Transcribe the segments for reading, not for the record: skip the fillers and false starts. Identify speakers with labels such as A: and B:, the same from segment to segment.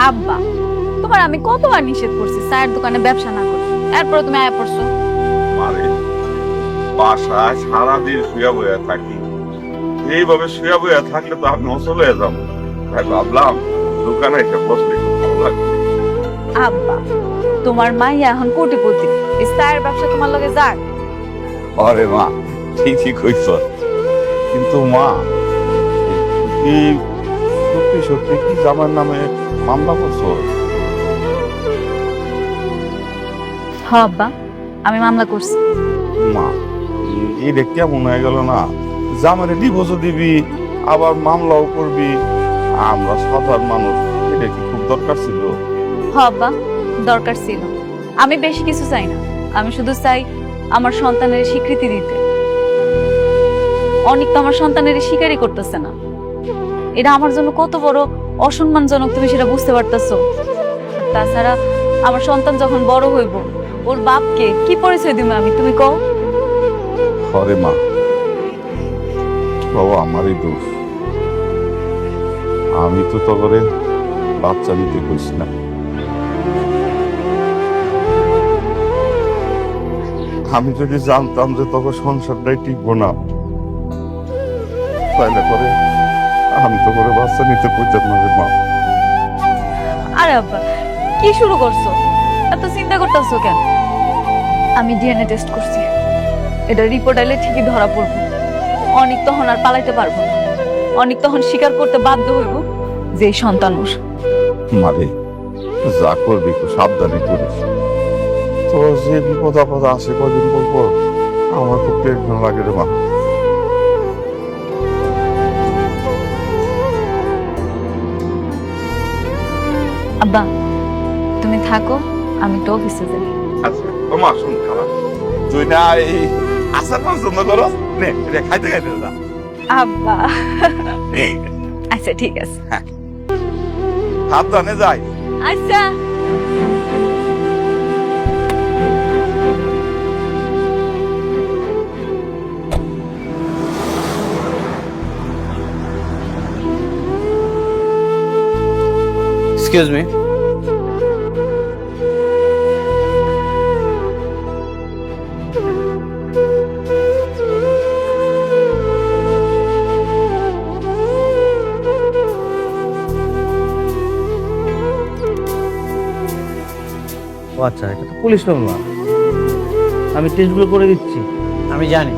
A: আব্বা, তোমার আমি কতবার নিষেধ করছি চায়ের দোকানে ব্যবসা না করতে, এরপরে তুমি আয়া পড়ছো।
B: মারে বাসায় সারাদিন শুয়ে বয়ে থাকি, এইভাবে শুয়ে বয়ে থাকলে তো আমি অচল হয়ে যাবো। তাই ভাবলাম দোকানে এসে বসলে খুব ভালো লাগবে।
A: আব্বা, তোমার মাইয়া এখন কোটিপতি, এই চায়ের ব্যবসা তোমার লগে যাক।
B: আরে মা, ঠিকই কইছ, কিন্তু মা কি সত্যি সত্যি কি জামার নামে মামলা করছো?
A: হ আব্বা, আমি মামলা করছি।
B: মা এটা কেমন হয়ে গেল না? জামারে ডিভোর্সও দিবি আবার মামলাও করবি, আমরা সাধারণ মানুষ, এটা কি খুব দরকার ছিল?
A: হ আব্বা, দরকার ছিল। আমি বেশি কিছু চাই না, আমি শুধু চাই আমার সন্তানের স্বীকৃতি দিতে। অনেক তো আমার সন্তানের স্বীকারই করতেছে না, এটা আমার জন্য কত বড় অসম্মানজনক তুমি সেটা বুঝতে পারতেছো। তাছাড়া আমার সন্তান যখন বড় হইব, ওর বাপকে কি পরিচয় দিব আমি, তুমি কও?
B: আরে মা, বাবা আমারই দোষ, আমি তো তবে বাচ্চা নিতে কইছি না। আমি যদি জানতাম যে তবে সংসারটাই টিকবো না, তাইলে করে আমি তো করে বাচ্চা নিতে কইতাম না রে মা।
A: আরে আব্বা, কি শুরু করছো? এত চিন্তা করতেছো কেন? আমি ডিএনএ টেস্ট করছি, এটা রিপোর্ট আইলে ঠিকই ধরা পড়বো। অনেক তখন আর পালাইতে পারবো না, অনেক তখন স্বীকার করতে বাধ্য হইব যে এই সন্তান ওর।
B: মারে যা করবি একটু সাবধানে করিস, তো যে বিপদ আপদ আসে কদিন বলবো, আমার খুব টেনশন লাগে রে মা।
A: আব্বা, তুমি থাকো, আমি তো অফিসে যাই।
B: আচ্ছা তোমা শুন খারাপ, তুই না এই আচার পছন্দ করো, নে রে খাইতে খাইতে যা।
A: আব্বা আচ্ছা ঠিক আছে।
B: সাবধানে যাই।
A: আচ্ছা।
C: Excuse me.
D: ও আচ্ছা, এটা তো পুলিশ মামলা। আমি টেস্টগুলো করে দিচ্ছি।
C: আমি জানি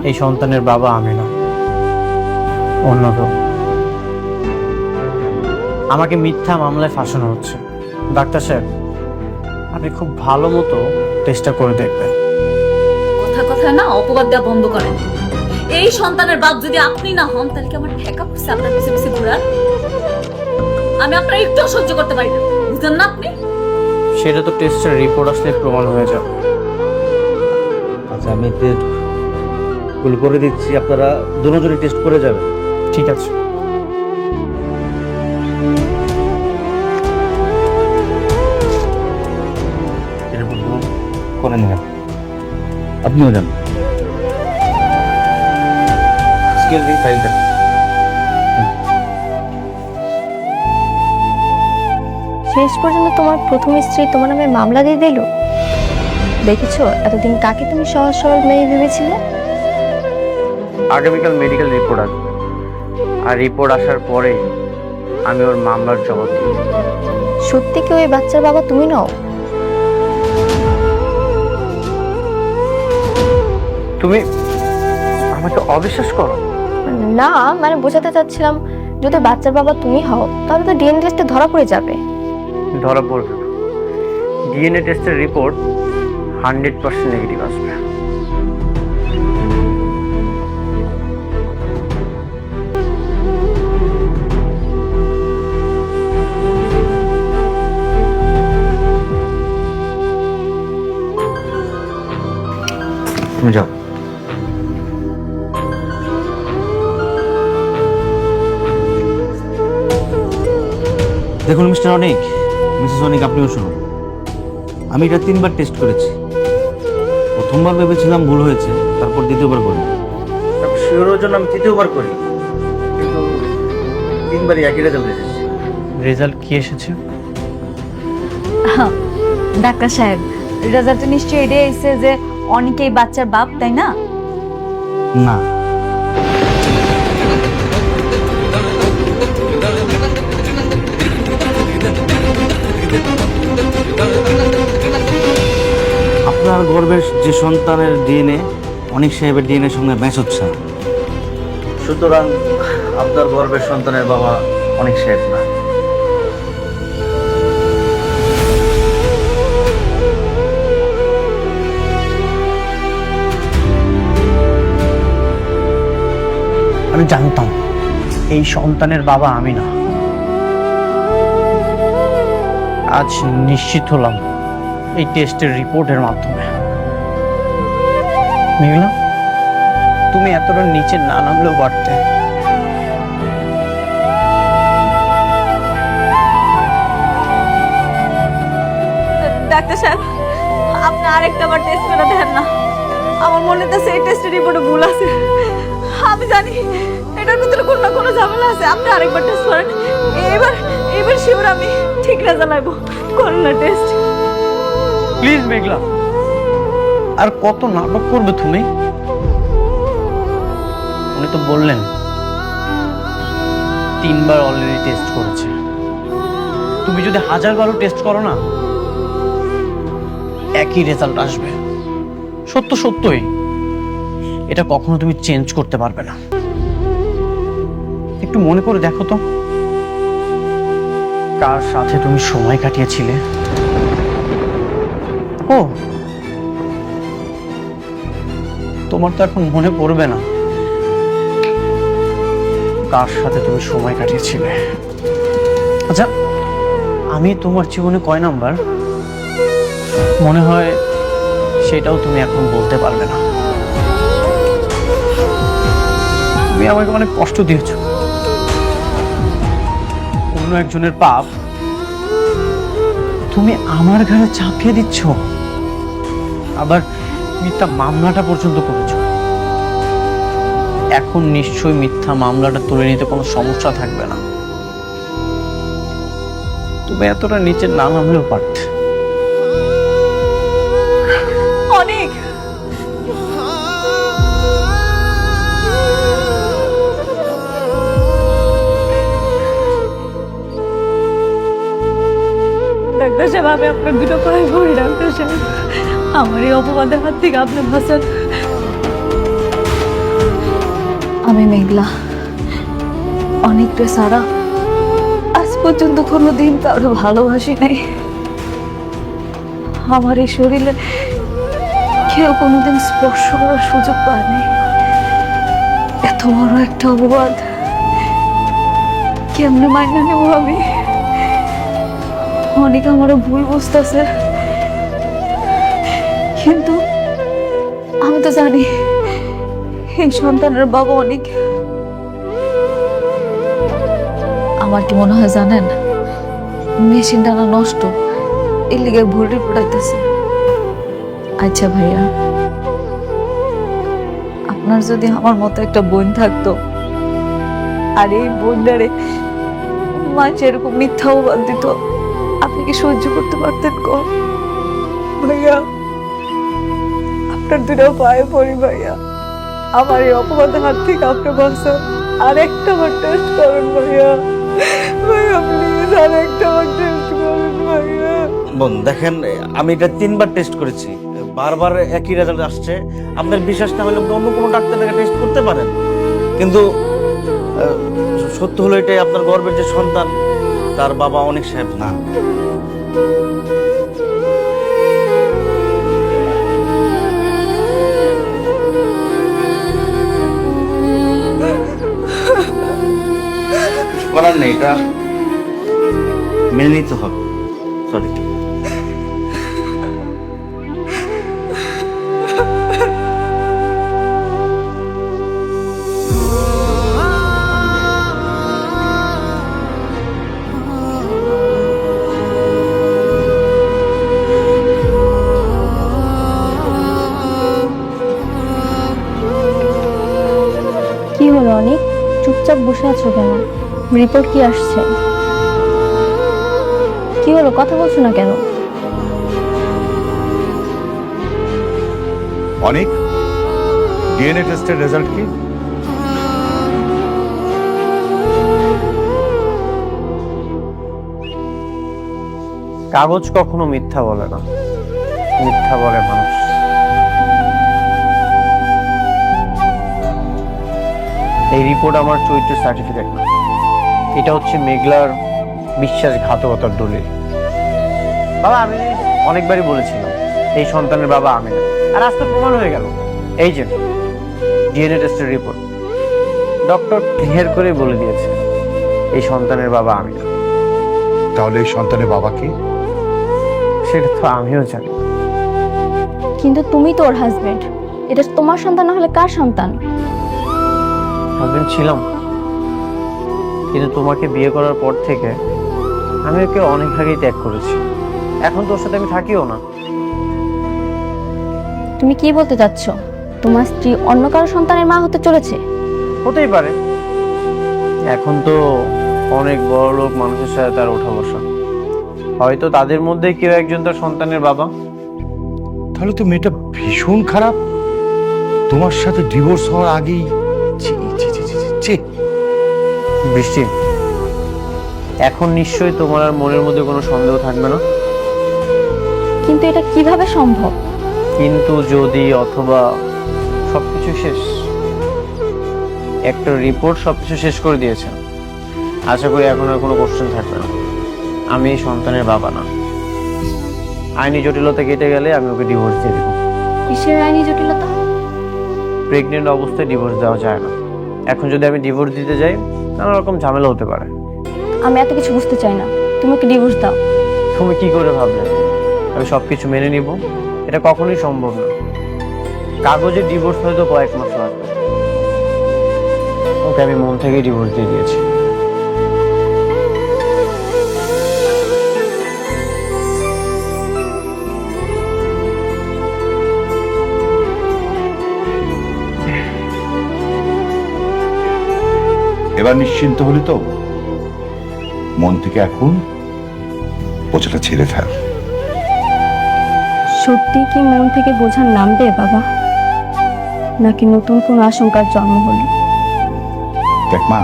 C: এই সন্তানের বাবা আমি না, অন্য কেউ। আমাকে মিথ্যা মামলায় ফাঁসানো হচ্ছে। ডাক্তার সাহেব, আপনি খুব ভালো মতো টেস্টটা করে দেখবেন।
A: কথা কথা না অপবাদ দেওয়া বন্ধ করেন। এই সন্তানের বাপ যদি আপনি না হন, তাহলে কি আমার ঠেকা পড়ছে আপনার পিছে পিছে ঘোরার? আমি আপনার একটু সহ্য করতে পারি না, বুঝলেন না আপনি?
C: সেটা তো টেস্টের রিপোর্ট আসলে প্রমাণ হয়ে যাবে।
D: আচ্ছা, আমি টেস্টগুলো করে দিচ্ছি, আপনারা দুজনই টেস্ট করে যাবেন।
C: ঠিক আছে।
D: রিপোর্টগুলো করে নেবেন, আপনিও যান। এক্সকিউজ মি, ফাইলটা।
E: শেষ পর্যন্ত তোমার প্রথম স্ত্রী তোমার নামে মামলা দিয়ে দিল। দেখেছো, এতদিন কাকে তুমি সহজ সরল মেয়ে ভেবেছিলে?
C: আগামীকাল মেডিকেল রিপোর্ট আসবে, আর রিপোর্ট আসার পরে আমি ওর মামলার জবাব দিব।
E: সত্যি কি ওই বাচ্চার বাবা তুমি নও?
C: তুমি আমাকে অবিশ্বাস করো?
E: না, মানে বোঝাতে চাচ্ছিলাম, যদি বাচ্চার বাবা তুমি হও তাহলে তো ডিএনএ টেস্টে ধরা পড়ে যাবে।
C: ধরা পড়বে না। ডিএনএ টেস্টের রিপোর্ট 100% নেগেটিভ আসবে।
D: তুমি যাও। দেখুন মিস্টার অনিক, মিসেস অনিক, আপনিও শুনুন। আমি এটা 3বার টেস্ট করেছি। প্রথমবার ভেবেছিলাম ভুল হয়েছে, তারপর দ্বিতীয়বার করি, শিওরের জন্য আমি তৃতীয়বার করি, কিন্তু 3বারই একই রেজাল্ট এসেছে।
C: রেজাল্ট কি এসেছে?
A: ডাক্তার সাহেব, রেজাল্টে নিশ্চয়ই এটাই এসেছে যে অনেকেই বাচ্চার বাপ, তাই না?
D: না, আপনার গর্ভের যে সন্তানের ডিএনএ অনিক সাহেবের ডিএনএর সঙ্গে ম্যাচ হচ্ছে না। সুতরাং আপনার গর্ভের সন্তানের বাবা অনিক সাহেব না।
C: আমি জানতাম এই সন্তানের বাবা আমি না। আজ নিশ্চিত হলাম এই টেস্টের রিপোর্টের মাধ্যমে। মেঘলা, তুমি এতটা নিচে না নামলেও পারতে।
A: ডাক্তার সাহেব, আপনি আরেকটা বার টেস্ট করে দেন না। আমার মনে হচ্ছে এই টেস্টের রিপোর্টে ভুল আছে। আমি জানি এটার ভিতরে কোনো না কোনো ঝামেলা আছে। আপনি আরেকবার টেস্ট করেন। এবার এবার শিওর আমি ঠিক রেজাল্ট আইব। করেন না টেস্ট
C: প্লিজ মেঘলা, আর কত নাটক করবে তুমি? উনি তো বললেন 3 বার অলরেডি টেস্ট করেছে। তুমি যদি 1000 বারও টেস্ট করো না, একই রেজাল্ট আসবে। সত্য সত্যই, এটা কখনো তুমি চেঞ্জ করতে পারবে না। একটু মনে করে দেখো তো, কার সাথে তুমি সময় কাটিয়েছিলে? ও, তোমার তো এখন মনে পড়বে না কার সাথে তুমি সময় কাটিয়েছিলে। আচ্ছা, আমি তোমার জীবনে কয় নাম্বার মনে হয় সেটাও তুমি এখন বলতে পারবে না। তুমি আমাকে অনেক কষ্ট দিয়েছো। অন্য একজনের পাপ তুমি আমার ঘাড়ে চাপিয়ে দিচ্ছ, আবার মিথ্যা মামলাটা পর্যন্ত করেছো। এখন নিশ্চয়ই মিথ্যা মামলাটা তুলে নিতে কোনো সমস্যা থাকবে না। তুমি এতটা নিচে না নামলেও পারতে।
A: অনেক ডাক্তার সাহেব, আমি আপনার দুটো পায়ে পড়ি। ডাক্তার সাহেব, আমার এই অপবাদের হাত থেকে আপনি বাঁচান। আমি মেঘলা, অনেকটা সারা আজ পর্যন্ত কোনোদিন কারো ভালোবাসি নাই। আমার এই শরীরে কেউ কোনোদিন স্পর্শ করার সুযোগ পায়নি। এত বড় একটা অপবাদ কেমনে মাইনা নেব আমি? অনেক আমারও ভুল বুঝতেছে, কিন্তু আমি তো জানি এই সন্তানের বাবা অনেক। আমার কি মনে হয় জানেন, মেশিনটা না নষ্ট, এর লিগে ভুল রিপোর্ট আইতেছে। আচ্ছা ভাইয়া, আপনার যদি আমার মতো একটা বোন থাকতো, আর এই বোনটারে মানুষ এরকম মিথ্যা অপবাদ দিত, আপনি কি সহ্য করতে পারতেন? কর ভাইয়া, আপনার দুটো পায়ে পড়ি ভাইয়া, আমার এই অপবাদের হাত থেকে আপনি বাঁচান। আর একটা বার টেস্ট করুন ভাইয়া। ভাইয়া প্লিজ, আর একটা বার টেস্ট করুন ভাইয়া।
D: বোন দেখেন, আমি এটা 3 বার টেস্ট করেছি, বারবার একই রেজাল্ট আসছে। আপনার বিশ্বাস না হলে আপনি অন্য কোনো ডাক্তারকে টেস্ট করতে পারেন, কিন্তু সত্য হলো এটাই, আপনার গর্ভের যে সন্তান তার বাবা অনিক সাহেব না। করার নেই, এটা মেনে নিতে হবে। সরি।
E: কি হলো অনেক? চুপচাপ বসে আছো কেন? রিপোর্ট কি আসছে? হলো, কথা বলছো না কেন?
F: অনেক ডিএনএ টেস্টের রেজাল্ট কি?
C: কাগজ কখনো মিথ্যা বলে না, মিথ্যা বলে মানুষ। এই রিপোর্ট আমার চরিত্রের সার্টিফিকেট না, এটা হচ্ছে মেঘলার বিশ্বাসঘাতকতার দলিল। বাবা, আমি অনেকবারই বলেছিলাম এই সন্তানের বাবা আমি না, আর আজ তো প্রমাণ হয়ে গেল। এই যে ডিএনএ টেস্টের রিপোর্ট, ডক্টর ক্লিয়ার করে বলে দিয়েছে এই সন্তানের বাবা আমি না।
F: তাহলে এই সন্তানের বাবা কি?
C: সেটা তো আমিও জানি।
E: কিন্তু তুমি তো ওর হাজবেন্ড, এটা তোমার সন্তান না হলে কার সন্তান?
C: হাজবেন্ড ছিলাম, কিন্তু তোমাকে বিয়ে করার পর থেকে আমি ওকে অনেক আগেই ত্যাগ করেছি। এখন তোর সাথে আমি থাকিও না।
E: তুমি কি বলতে চাচ্ছ? তোমার স্ত্রী অন্য কারো সন্তানের মা হতে চলেছে?
C: হতেই পারে, এখন তো অনেক বড় লোক মানুষের সাথে তার ওঠা বসা, হয়তো তাদের মধ্যে কেউ একজন তার সন্তানের বাবা।
F: তাহলে তো মেয়েটা ভীষণ খারাপ, তোমার সাথে ডিভোর্স হওয়ার আগেই। ছি, ছি, ছি, ছি, ছি, ছি।
C: বৃষ্টি, এখন নিশ্চয়ই তোমার আর মনের মধ্যে কোনো সন্দেহ থাকবে না।
E: কিন্তু এটা কিভাবে সম্ভব?
C: কিন্তু যদি অথবা সবকিছু শেষ, একটা রিপোর্ট সবকিছু শেষ করে দিয়েছে। আশা করি এখন আর কোনো কোশ্চেন থাকবে না, আমি এই সন্তানের বাবা না। আইনি জটিলতা কেটে গেলে আমি ওকে ডিভোর্স দিয়ে দেবো।
E: কিসের আইনি জটিলতা?
C: প্রেগনেন্ট অবস্থায় ডিভোর্স দেওয়া যায় না। এখন যদি আমি ডিভোর্স দিতে যাই, নানা রকম ঝামেলা হতে পারে।
E: আমি এত কিছু বুঝতে চাই না, তুমি ওকে ডিভোর্স দাও।
C: তুমি কি করে ভাবলে আমি সবকিছু মেনে নিব? এটা কখনোই সম্ভব না। কাগজে ডিভোর্স হয়তো কয়েক মাস লাগবে, ওকে আমি মন থেকে ডিভোর্স দিয়ে দিয়েছি।
F: এবার নিশ্চিন্ত হলি তো? মন থেকে এখন বোঝাটা ছেড়ে ফেল।
E: সত্যি কি মন থেকে বোঝার নামবে বাবা, নাকি নতুন কোন আশঙ্কার জন্ম হলো?
F: দেখ মা,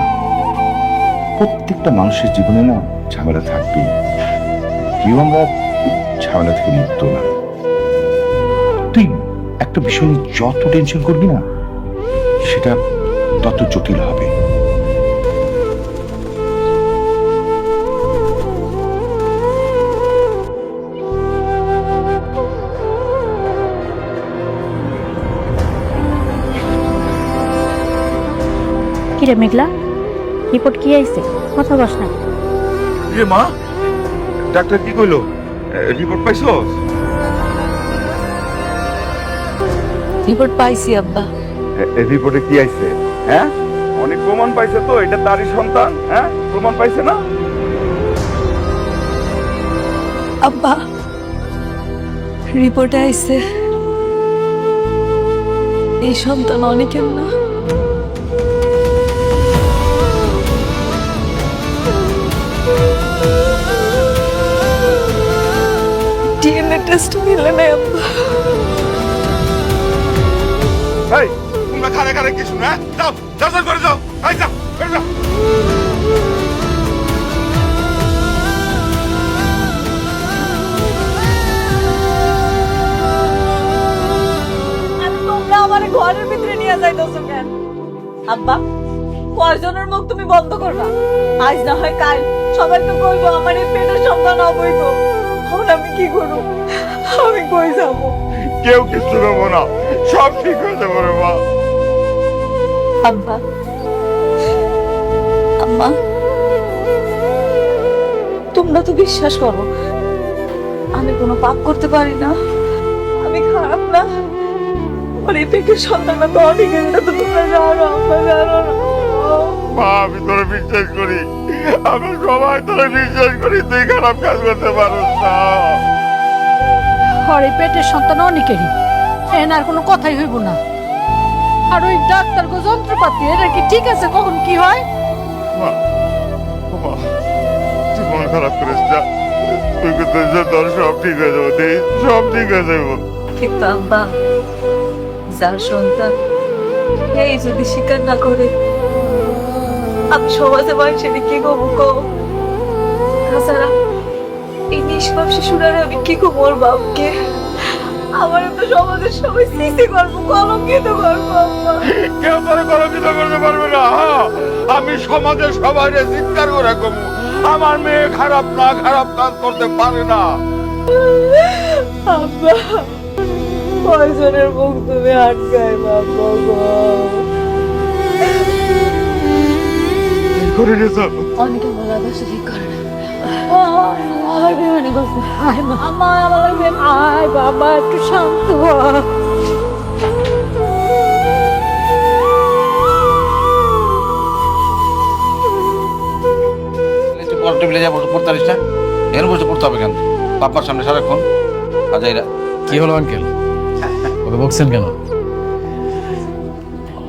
F: প্রত্যেকটা মানুষের জীবনে না ঝামেলা থাকবেই, কেউ আমরা ঝামেলা থেকে মুক্ত না। তুই একটা বিষয় নিয়ে যত টেনশন করবি না, সেটা তত জটিল হবে।
E: কিরে মেঘলা, রিপোর্ট কি আইছে? কথা বস না।
B: এ মা, ডাক্তার কি কইলো? রিপোর্ট পাইছস?
A: রিপোর্ট পাইছি আব্বা।
B: রিপোর্টে কি আইছে? হ্যাঁ, অনেক প্রমাণ পাইছে তো এটা তারই সন্তান। হ্যাঁ, প্রমাণ পাইছে না?
A: আব্বা, রিপোর্টে আইছে এই সন্তান অনেকের না। ডিএনএ টেস্ট মিলে না আব্বা।
B: এই, তোমরা কারে কারে কি শুনে? যাও, যাও, যাও করে যাও। এই যাও, করে যাও।
A: তোমরা আমার ঘরের ভিতরে নিয়ে যাইতেছো কেন? আব্বা, কয়জনের মুখ তুমি বন্ধ করবা? আজ না হয় কাল সবাই তো কইবো আমার এই পেটের সন্তান অবৈধ। এখন আমি কি করব? আমি কই যাব?
B: কেউ কিছু নেবো না, সব ঠিক হয়ে যাবে রে মা।
A: আব্বা, আম্মা, তোমরা তো বিশ্বাস করো আমি কোনো পাপ করতে পারি না, আমি খারাপ না। আমার এই পেটের সন্তানটা তো অনেক, এটা তো তোমরা জানো, আম্মা জানো না।
B: মা, আমি তোরে বিশ্বাস করি, আমি সবাই তোরে বিশ্বাস করি, তুই খারাপ কাজ করতে পারোস না।
G: আর এই পেটের সন্তান অনেকেরই, এনার কোনো কথাই হইব না। আর ওই ডাক্তার গো যন্ত্রপাতি, এরা কি ঠিক আছে কখন কি হয়?
B: মা, মা, তুই মন খারাপ করিস না। তুই কিন্তু তোর সব ঠিক হয়ে যাবো, সব ঠিক হয়ে যাবো।
A: কিন্তু আব্বা, যার সন্তান এই যদি স্বীকার না করে, আমি সমাজে মানুষের কি করবো কো? তাছাড়া এই নিষ্পাপ শিশুরা আমি কি করবো ওর বাপকে? আমার তো সমাজের সবাই সিসি করবো, কলঙ্কিত করবো আব্বা।
B: কেউ তোরে কলঙ্কিত করতে পারবে না। আমি সমাজের সবাই চিৎকার করে কমু, আমার মেয়ে খারাপ না, খারাপ কাজ করতে পারে না।
A: আব্বা, কয়জনের মুখ তুমি আটকায় বাবা গো?
B: করে নিয়েছ
A: অনেক আমার লাগা ঠিক করে না। আমার বিমানে গেছে। আমার লাগবে।
G: আয় বাবা, একটু শান্ত হ।
D: পর টেবিলে যা পড়তে পারিস না, এখানে বসে পড়তে হবে কেন? বাপ্পার সামনে সারাক্ষণ আজাইরা।
H: কি হলো আঙ্কেল, ওকে বকছেন কেন?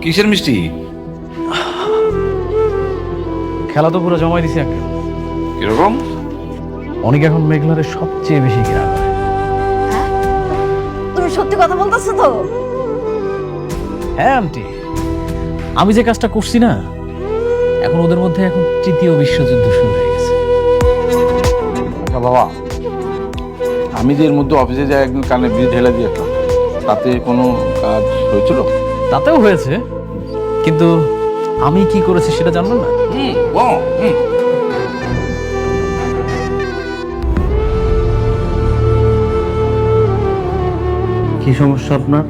D: কিসের মিষ্টি?
H: খেলা তো পুরো জমাই দিছি আঙ্কেল।
D: কিরকম?
H: অনেক এখন মেঘলারে সবচেয়ে বেশি ঘৃণা করে।
A: তুমি সত্যি কথা বলতেছো তো?
H: হ্যাঁ আন্টি, আমি যে কাজটা করছি না, এখন ওদের মধ্যে এখন তৃতীয় বিশ্বযুদ্ধ শুরু হয়ে গেছে।
I: আচ্ছা বাবা, আমি যে এর মধ্যে অফিসে যাই একদিন কানে বিষ ঢেলে দিয়েছিলাম, তাতে কোনো কাজ হয়েছিল?
H: তাতেও হয়েছে, কিন্তু আমি কি করেছি সেটা জানলেন না?
D: কি সমস্যা আপনার?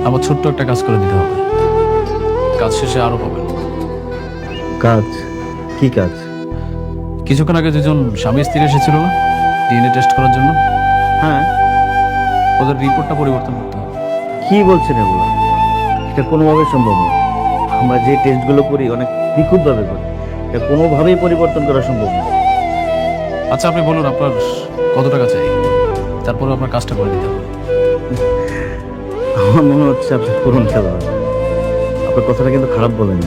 H: আমার ছোট্ট একটা কাজ করে দিতে হবে, কাজ শেষে আরো পাবেন।
D: কাজ? কি কাজ?
H: কিছুক্ষণ আগে দুজন স্বামী স্ত্রী এসেছিল না ডিএনএ টেস্ট করার জন্য?
D: হ্যাঁ।
H: ওদের রিপোর্টটা পরিবর্তন করতে হবে।
D: কি বলছেন এগুলো? এটা কোনোভাবে সম্ভব না। আমরা যে টেস্টগুলো করি অনেক নিখুঁতভাবে করি, এটা কোনোভাবেই পরিবর্তন করা সম্ভব না।
H: আচ্ছা আপনি বলুন আপনার কত টাকা চাই, তারপরে আপনার কাজটা করে দিতে হবে।
D: আমার মনে হচ্ছে আপনি পুরন খেলা। আপনার কথাটা কিন্তু খারাপ বলেন।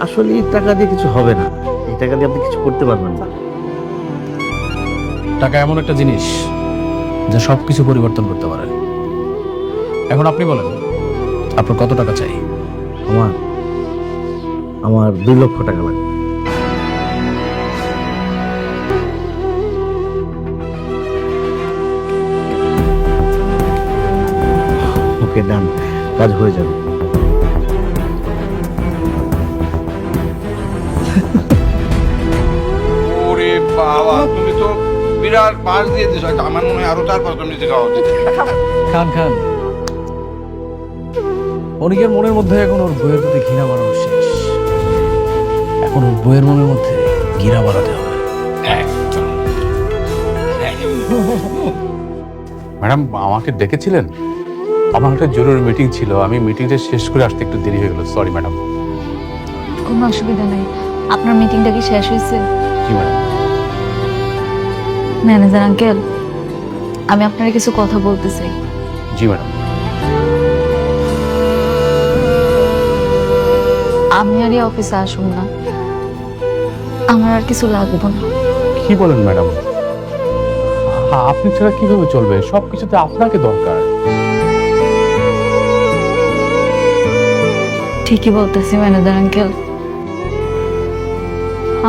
D: আসলে এই টাকা দিয়ে কিছু হবে না, এই টাকা দিয়ে আপনি কিছু করতে পারবেন না।
H: টাকা এমন একটা জিনিস যা সবকিছু পরিবর্তন করতে পারে। এখন আপনি বলেন আপনার কত টাকা চাই?
D: আমার 2 লক্ষ টাকা লাগবে। ওকে ডান, কাজ হয়ে যাবে।
I: ওরে বাবা, তুমি তো বিরাট বাস দিয়ে দিছো। আমার মনে হয় আরো 4-5 মিনিট খাওয়া উচিত।
H: খান খান। অনেকের মনের মধ্যে এখন ওর বইয়ের প্রতি ঘৃণা বাড়ানো শেষ, এখন ওর বইয়ের মনের মধ্যে ঘৃণা বাড়াতে হবে।
I: ম্যাডাম আমাকে ডেকেছিলেন? আমার একটা জরুরি মিটিং ছিল, আমি মিটিংটা শেষ করে আসতে একটু দেরি হয়ে গেল। Sorry madam.
A: কোনো অসুবিধা নেই। আপনার মিটিংটা কি শেষ হয়েছে?
I: জি ম্যাডাম।
A: ম্যানেজার আঙ্কেল, আমি আপনার কিছু কথা বলতে চাই।
I: জি ম্যাডাম।
A: আমি আর এই অফিসে আসুন না, আমার আর কিছু লাগবে না।
I: কি বলেন ম্যাডাম? আপনি ছাড়া কিভাবে চলবে? সবকিছুতে আপনাকে দরকার।
A: ঠিকই বলতেছি ম্যানেজার আঙ্কেল,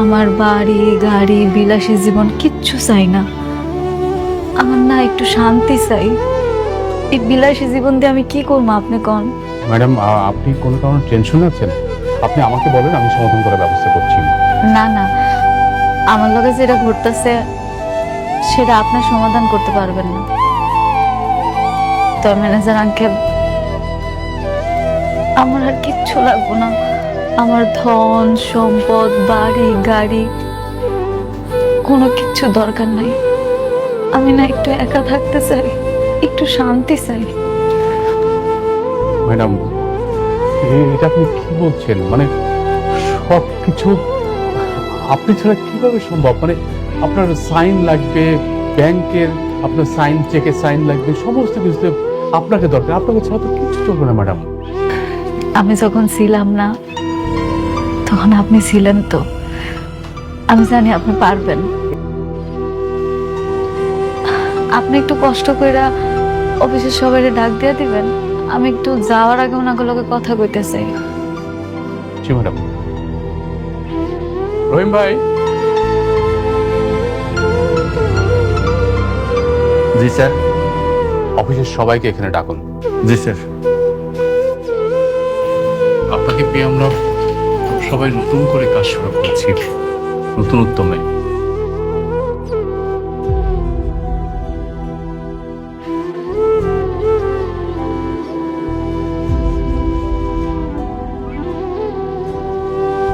A: আমার বাড়ি গাড়ি বিলাসী জীবন কিচ্ছু চাই না। আমার না একটু শান্তি চাই। এই বিলাসী জীবন দিয়ে আমি কি করবো আপনি কোন?
I: ম্যাডাম আপনি কোনো কারণে টেনশন আছেন? আপনি আমাকে বলেন, আমি সমাধান করার ব্যবস্থা করছি।
A: না না, আমার লগে যেটা ঘটতেছে সেটা আপনার সমাধান করতে পারবেন না। তো ম্যানেজার আঙ্কেল, আমার আর কিচ্ছু লাগবে না। আমার ধন সম্পদ বাড়ি গাড়ি কোনো কিচ্ছু দরকার নাই। আমি না একটু একা থাকতে চাই, একটু শান্তি চাই।
I: ম্যাডাম এটা আপনি কি বলছেন? মানে সবকিছু আপনি ছাড়া কিভাবে সম্ভব? মানে আপনার সাইন লাগবে ব্যাংকের, আপনার সাইন চেকে সাইন লাগবে, সমস্ত কিছুতে আপনাকে দরকার। আপনাকে ছাড়া তো কিছু চলবে না ম্যাডাম।
A: আমি যখন ছিলাম না তখন আপনি ছিলেন তো, আমি জানি আপনি পারবেন। আপনি একটু কষ্ট কইরা অফিসের সবাই ডাক দিয়ে দিবেন। আমি একটু যাওয়ার আগে ওনাগুলোকে লগে কথা কইতে চাই।
I: জি ম্যাডাম। রহিম ভাই।
D: জি স্যার।
I: অফিসের সবাইকে এখানে ডাকুন।
D: জি স্যার।
I: আপনাকে পেয়ে আমরা সবাই নতুন করে কাজ শুরু করছি, নতুন উদ্যমে।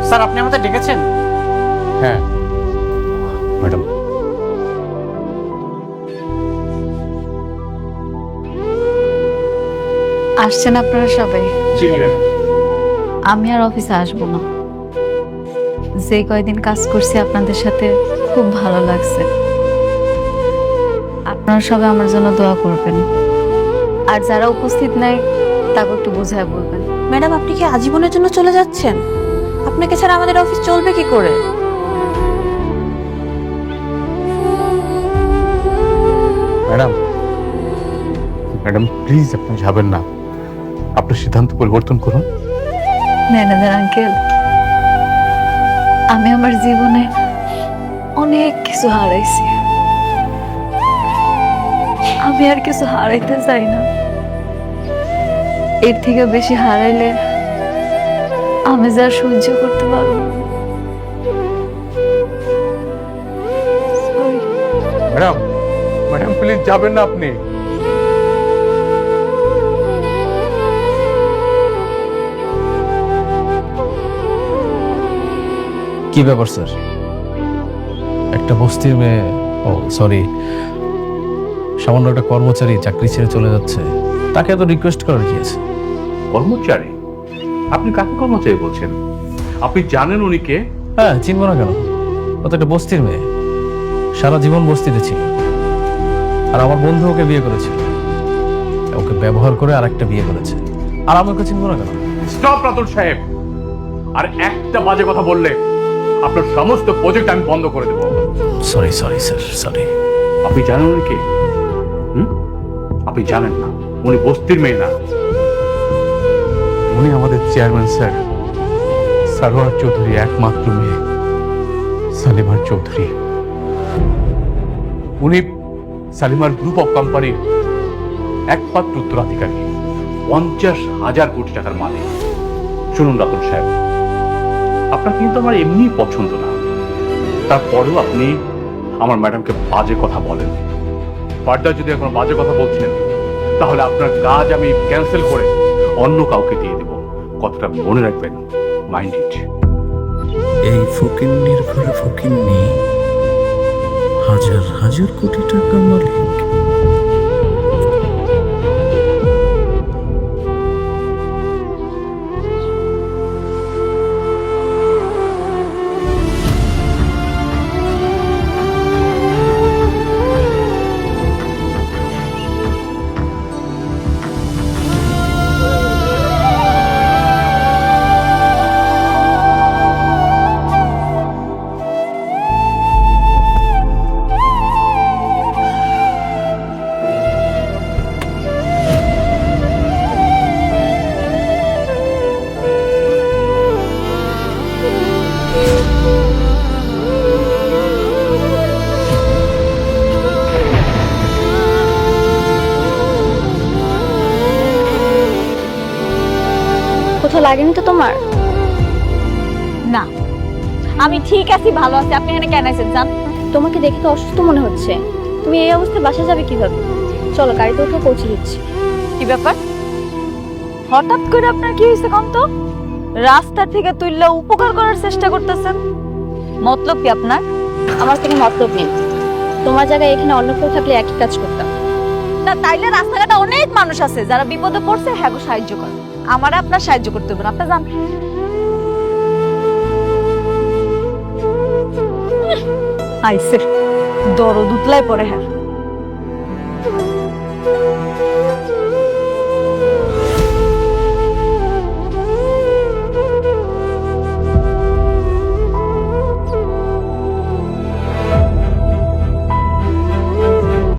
C: স্যার আপনি আমাদের ডেকেছেন?
I: হ্যাঁ ম্যাডাম।
A: আসছেন আপনারা সবাই? আমি আর অফিসে আসবো না। যে কয়দিন কাজ করছি আপনাদের সাথে খুব ভালো লাগছে। আপনারা সবাই আমার জন্য দোয়া করবেন, আর যারা উপস্থিত নাই তাকে একটু বোঝায় বলবেন।
E: ম্যাডাম আপনি কি আজীবনের জন্য চলে যাচ্ছেন? আপনাকে ছাড়া আমাদের অফিস চলবে কি করে?
I: ম্যাডাম, ম্যাডাম প্লিজ আপনি যাবেন না, আপনার সিদ্ধান্ত পরিবর্তন করুন।
A: ম্যানেজার আঙ্কেল, আমি আমার জীবনে অনেক কিছু হারাইছি। আমি আর কিছু হারাইতে চাই না। এর থেকে বেশি হারাইলে আমি যা সহ্য করতে পারবো না। Sorry.
I: ম্যাডাম, ম্যাডাম প্লিজ যাবেন না আপনি।
H: কি ব্যাপার স্যার? একটা বস্তির মেয়ে, ও সরি, সামান্য একটা কর্মচারী চাকরি ছেড়ে চলে যাচ্ছে, তাকে এত রিকোয়েস্ট করার কি আছে?
I: কর্মচারী? আপনি কাকে কর্মচারী বলছেন? আপনি জানেন উনি কে?
H: হ্যাঁ, চিনব না কেন? ও তো একটা বস্তির মেয়ে, সারা জীবন বস্তিতে ছিল, আর আমার বন্ধু ওকে বিয়ে করেছিল, ওকে ব্যবহার করে আরেকটা বিয়ে করেছে, আর আমি ওকে চিনব না কেন?
I: স্টপ রাতুল সাহেব, আর একটা বাজে কথা বললে আপনার সমস্ত প্রজেক্ট আমি বন্ধ করে দেবো।
H: Sorry sorry sir, sorry.
I: আপনি জানেন উনি কে? আপনি জানেন না, উনি বস্তির মেয়ে না, উনি আমাদের চেয়ারম্যান স্যার সারোয়ার চৌধুরী একমাত্র মেয়ে, সালিমার চৌধুরী। উনি সালিমার গ্রুপ অফ কোম্পানির একমাত্র উত্তরাধিকারী, 50,000 কোটি টাকার মালিক। শুনুন রাতুল সাহেব, আপনার কিন্তু আমার এমনি পছন্দ না, তারপরেও আপনি আমার ম্যাডামকে বাজে কথা বলেন। ফার্দার যদি এখন বাজে কথা বলছেন, তাহলে আপনার কাজ আমি ক্যান্সেল করে অন্য কাউকে দিয়ে দেব। কথাটা মনে রাখবেন, মাইন্ড ইট।
J: এই ফকিন্নির ঘরে ফকিন্নি, হাজার হাজার কোটি টাকা মালিক।
E: কোথাও লাগেনি তো তোমার?
A: না, আমি ঠিক আছি, ভালো আছি। আপনি এখানে কেন আছেন জান?
E: তোমাকে দেখে তো অসুস্থ মনে হচ্ছে। তুমি এই অবস্থায় বাসা যাবে কিভাবে? চলো গাড়িতে উঠে পৌঁছে দিচ্ছি।
A: কি ব্যাপার? হঠাৎ করে আপনার কি হয়েছে কম তো? রাস্তা থেকে তুললে উপকার করার চেষ্টা করতেছেন, মতলব কি আপনার?
E: আমার থেকে মতলব নেই। তোমার জায়গায় এখানে অন্য কেউ থাকলে একই কাজ করতাম।
A: না, তাইলে রাস্তাঘাটে অনেক মানুষ আছে যারা বিপদে পড়ছে, হ্যাঁ গো সাহায্য করে। আমার আপনার সাহায্য করতে হবে না, আপনি জান। আইসে দরদ উতলায় পড়ে, হ্যাঁ